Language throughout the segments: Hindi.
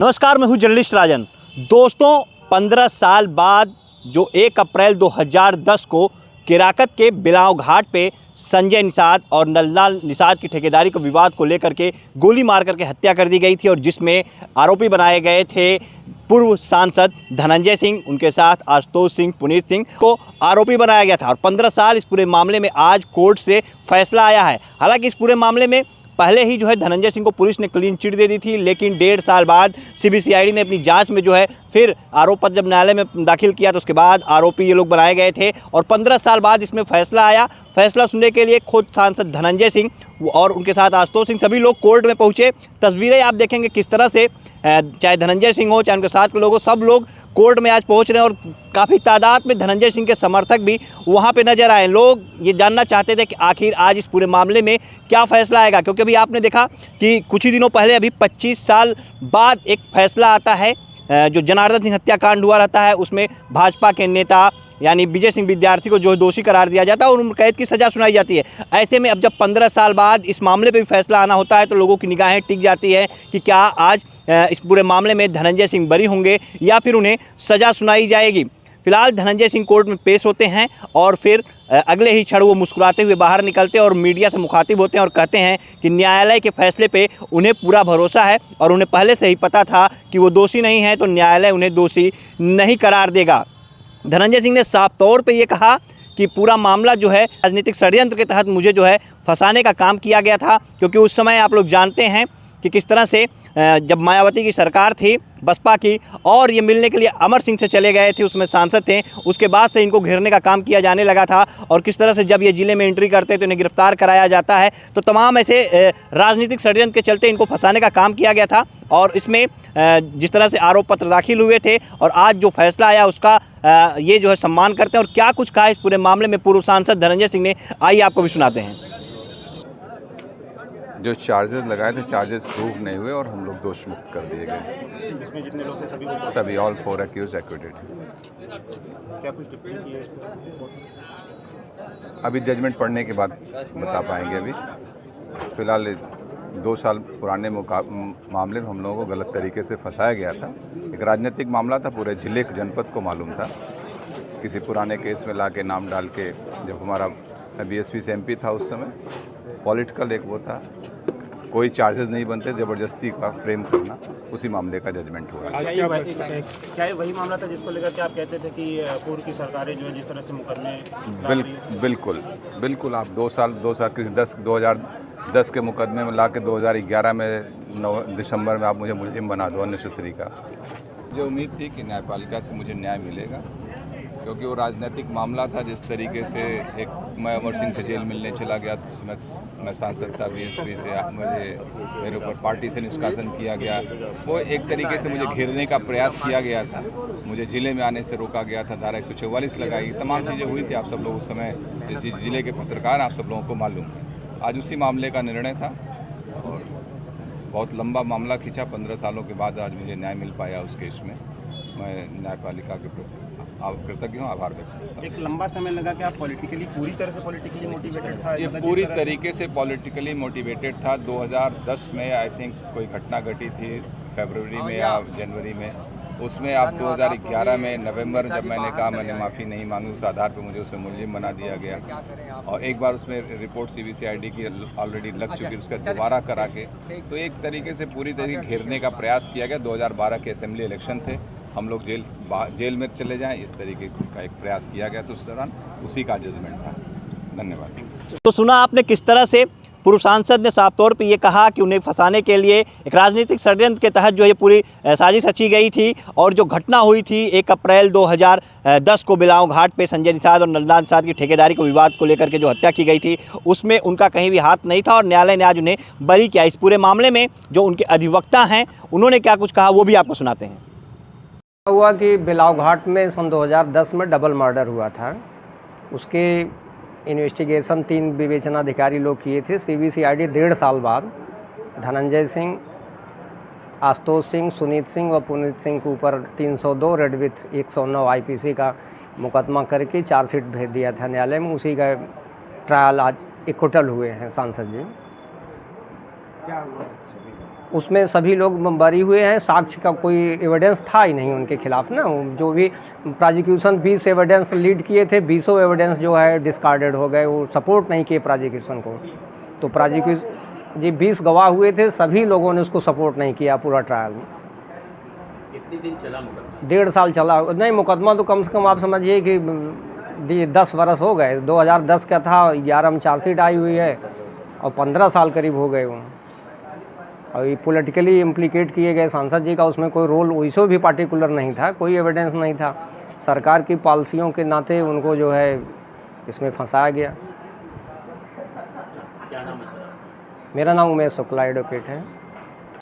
नमस्कार, मैं हूं जर्नलिस्ट राजन। दोस्तों, 15 साल बाद जो 1 अप्रैल 2010 को केराकत के बिलाव घाट पे संजय निषाद और नललाल निषाद की ठेकेदारी को विवाद को लेकर के गोली मार करके हत्या कर दी गई थी, और जिसमें आरोपी बनाए गए थे पूर्व सांसद धनंजय सिंह, उनके साथ आशुतोष सिंह, पुनीत सिंह को आरोपी बनाया गया था। और 15 साल इस पूरे मामले में आज कोर्ट से फैसला आया है। हालांकि इस पूरे मामले में पहले ही धनंजय सिंह को पुलिस ने क्लीन चिट दे दी थी, लेकिन 1.5 साल बाद सीबीसीआईडी ने अपनी जांच में फिर आरोप पत्र जब न्यायालय में दाखिल किया तो उसके बाद आरोपी ये लोग बनाए गए थे। और 15 साल बाद इसमें फैसला आया। फैसला सुनने के लिए खुद सांसद धनंजय सिंह और उनके साथ आशुतोष सिंह सभी लोग कोर्ट में पहुंचे। तस्वीरें आप देखेंगे किस तरह से चाहे धनंजय सिंह हो चाहे उनके साथ के लोग हो, सब लोग कोर्ट में आज पहुंच रहे हैं। और काफ़ी तादाद में धनंजय सिंह के समर्थक भी वहां पे नजर आए। लोग ये जानना चाहते थे कि आखिर आज इस पूरे मामले में क्या फैसला आएगा, क्योंकि अभी आपने देखा कि कुछ ही दिनों पहले अभी 25 साल बाद एक फैसला आता है। जो जनार्दन सिंह हत्याकांड हुआ रहता है उसमें भाजपा के नेता यानी विजय सिंह विद्यार्थी को जो दोषी करार दिया जाता है और उम्र कैद की सज़ा सुनाई जाती है। ऐसे में अब जब 15 साल बाद इस मामले पे भी फैसला आना होता है तो लोगों की निगाहें टिक जाती है कि क्या आज इस पूरे मामले में धनंजय सिंह बरी होंगे या फिर उन्हें सज़ा सुनाई जाएगी। फिलहाल धनंजय सिंह कोर्ट में पेश होते हैं और फिर अगले ही क्षण वो मुस्कुराते हुए बाहर निकलते हैं और मीडिया से मुखातिब होते हैं और कहते हैं कि न्यायालय के फैसले पे उन्हें पूरा भरोसा है और उन्हें पहले से ही पता था कि वो दोषी नहीं है, तो न्यायालय उन्हें दोषी नहीं करार देगा। धनंजय सिंह ने साफ तौर पे ये कहा कि पूरा मामला राजनीतिक षड्यंत्र के तहत मुझे फंसाने का काम किया गया था, क्योंकि उस समय आप लोग जानते हैं कि किस तरह से जब मायावती की सरकार थी बसपा की और ये मिलने के लिए अमर सिंह से चले गए थे, उसमें सांसद थे, उसके बाद से इनको घेरने का काम किया जाने लगा था। और किस तरह से जब ये ज़िले में एंट्री करते तो इन्हें गिरफ्तार कराया जाता है। तो तमाम ऐसे राजनीतिक षड्यंत्र के चलते इनको फंसाने का काम किया गया था। और इसमें जिस तरह से आरोप पत्र दाखिल हुए थे और आज जो फैसला आया उसका ये सम्मान करते हैं। और क्या कुछ कहा इस पूरे मामले में पूर्व सांसद धनंजय सिंह ने, आइए आपको भी सुनाते हैं। जो चार्जेस लगाए थे चार्जेस प्रूव नहीं हुए और हम लोग दोष मुक्त कर दिए गए। इसमें जितने लोग थे सभी ऑल 4 एक्यूज एक्विटेड। क्या कुछ टिप्पणी की है? अभी जजमेंट पढ़ने के बाद बता पाएंगे। अभी फिलहाल 2 साल पुराने मामले में हम लोगों को गलत तरीके से फंसाया गया था। एक राजनीतिक मामला था, पूरे जिले जनपद को मालूम था। किसी पुराने केस में ला के नाम डाल के, जब हमारा बीएसपी से एमपी था उस समय, पॉलिटिकल एक वो था, कोई चार्जेस नहीं बनते, ज़बरदस्ती का फ्रेम करना, उसी मामले का जजमेंट हुआ। क्या ये वही मामला था जिसको लेकर के आप कहते थे कि पूर्व की सरकारें जिस तरह से मुकदमे? बिल्कुल आप 2 साल किसी 2010 के मुकदमे में ला के 2011 में दिसंबर में आप मुझे मुलजिम बना दो अननेसेसरी का। मुझे उम्मीद थी कि न्यायपालिका से मुझे न्याय मिलेगा, क्योंकि वो राजनीतिक मामला था। जिस तरीके से मैं अमर सिंह से जेल मिलने चला गया तो मैं सांसद था, बीएसपी से मेरे ऊपर पार्टी से निष्कासन किया गया। वो एक तरीके से मुझे घेरने का प्रयास किया गया था, मुझे ज़िले में आने से रोका गया था, धारा 144 लगाई, तमाम चीज़ें हुई थी। आप सब लोग उस समय इस ज़िले के पत्रकार, आप सब लोगों को मालूम है। आज उसी मामले का निर्णय था और बहुत लंबा मामला खींचा। 15 सालों के बाद आज मुझे न्याय मिल पाया उस केस में। मैं न्यायपालिका के प्रति कृतज्ञ हूँ, आभार व्यक्त करता हूँ। एक लंबा समय लगा कि आप पूरी तरह से पॉलिटिकली मोटिवेटेड था? ये पूरी तरीके से पॉलिटिकली मोटिवेटेड था। 2010 में आई थिंक कोई घटना घटी थी फरवरी में या जनवरी में, उसमें आप 2011 में नवंबर जब मैंने कहा मैंने माफ़ी नहीं मांगी, उस आधार पर मुझे उसमें मुलजिम बना दिया गया। और एक बार उसमें रिपोर्ट सीबीसीआईडी की ऑलरेडी लग चुकी, उसका दोबारा करा के, तो एक तरीके से पूरी तरीके घेरने का प्रयास किया गया। 2012 के असेंबली इलेक्शन थे, हम लोग जेल में चले जाएं, इस तरीके का एक प्रयास किया गया। तो उस दौरान उसी का जजमेंट था। धन्यवाद। तो सुना आपने किस तरह से पूर्व सांसद ने साफ तौर पे ये कहा कि उन्हें फंसाने के लिए एक राजनीतिक षड्यंत्र के तहत ये पूरी साजिश रची गई थी। और जो घटना हुई थी 1 अप्रैल 2010 को बिलाव घाट पे संजय निषाद और नललाल निषाद की ठेकेदारी को विवाद को लेकर के जो हत्या की गई थी, उसमें उनका कहीं भी हाथ नहीं था और न्यायालय ने आज उन्हें बरी किया। इस पूरे मामले में जो उनके अधिवक्ता हैं उन्होंने क्या कुछ कहा वो भी आपको सुनाते हैं। हुआ कि बिलाव घाट में सन 2010 में डबल मर्डर हुआ था। उसके इन्वेस्टिगेशन 3 विवेचनाधिकारी लोग किए थे। सीबीसीआईडी 1.5 साल बाद धनंजय सिंह, आशुतोष सिंह, सुनीत सिंह व पुनीत सिंह के ऊपर 302 रेड विथ 109 आईपीसी का मुकदमा करके चार्जशीट भेज दिया था न्यायालय में। उसी का ट्रायल आज इक्वटल हुए हैं सांसद जी। क्या हुआ? उसमें सभी लोग बरी हुए हैं। साक्ष्य का कोई एविडेंस था ही नहीं उनके खिलाफ ना। जो भी प्रोसिक्यूशन 20 एविडेंस लीड किए थे, 20 एविडेंस जो है डिस्कार्डेड हो गए, वो सपोर्ट नहीं किए प्रोसिक्यूशन को। तो प्रोसिक्यूशन जी 20 गवाह हुए थे, सभी लोगों ने उसको सपोर्ट नहीं किया पूरा ट्रायल में। कितने दिन चला मुकदमा? 1.5 साल चला। नहीं, मुकदमा तो कम से कम आप समझिए कि 10 बरस हो गए। 2010 का था, 11 में चार्जशीट आई हुई है और 15 साल करीब हो गए वो। और ये पॉलिटिकली इम्प्लीकेट किए गए सांसद जी का उसमें कोई रोल वैसे भी पार्टिकुलर नहीं था, कोई एविडेंस नहीं था। सरकार की पॉलिसियों के नाते उनको जो है इसमें फंसाया गया। क्या नाम है सर? मेरा नाम उमेश शुक्ला एडवोकेट है।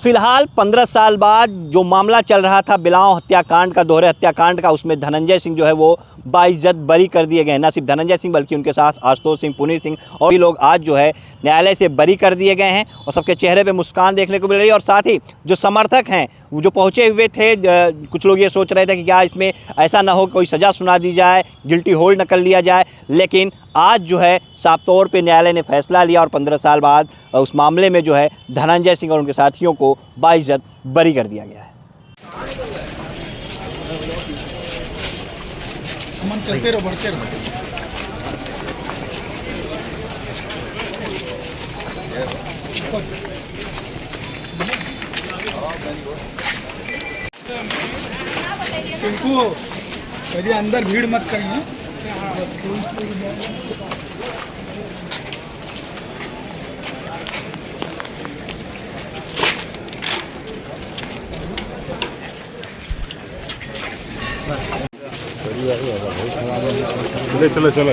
फिलहाल 15 साल बाद जो मामला चल रहा था बिलाव हत्याकांड का, दोहरे हत्याकांड का, उसमें धनंजय सिंह जो है वो बाइज्जत बरी कर दिए गए। न सिर्फ धनंजय सिंह बल्कि उनके साथ आशुतोष सिंह, पुनीत सिंह और भी लोग आज जो है न्यायालय से बरी कर दिए गए हैं और सबके चेहरे पे मुस्कान देखने को मिल रही है। और साथ ही जो समर्थक हैं वो जो पहुँचे हुए थे, कुछ लोग ये सोच रहे थे कि क्या इसमें ऐसा ना हो कोई सज़ा सुना दी जाए, गिल्टी होल्ड न कर लिया जाए, लेकिन आज जो है साफ तौर पे न्यायालय ने फैसला लिया और 15 साल बाद उस मामले में जो है धनंजय सिंह और उनके साथियों को बाइज्जत बरी कर दिया गया है। इनको अंदर भीड़ मत करिए। चलो चलो चलो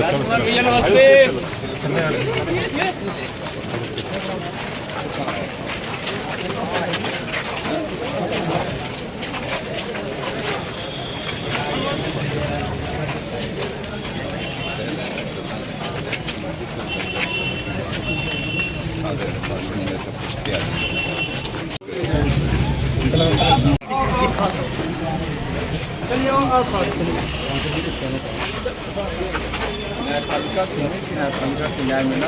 न्यायपालिका को न्याय मिला।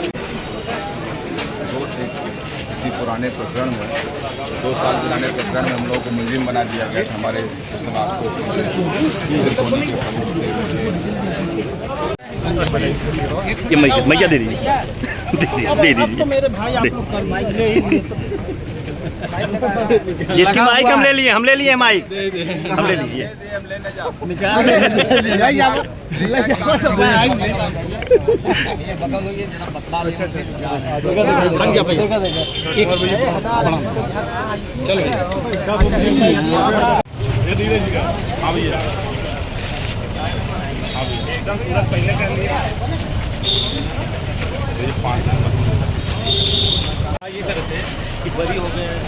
किसी पुराने प्रकरण में 2 साल पुराने प्रकरण में हम लोगों को मुलजिम बना दिया गया था। हमारे समाज को ये मैया दे दीजिए, दे दीजिए। मेरे भाई आप लोग कर माइक ले ही लिए तो जिसकी माइक हम ले लिए माइक हम ले लीजिए। कि बरी हो गए हैं।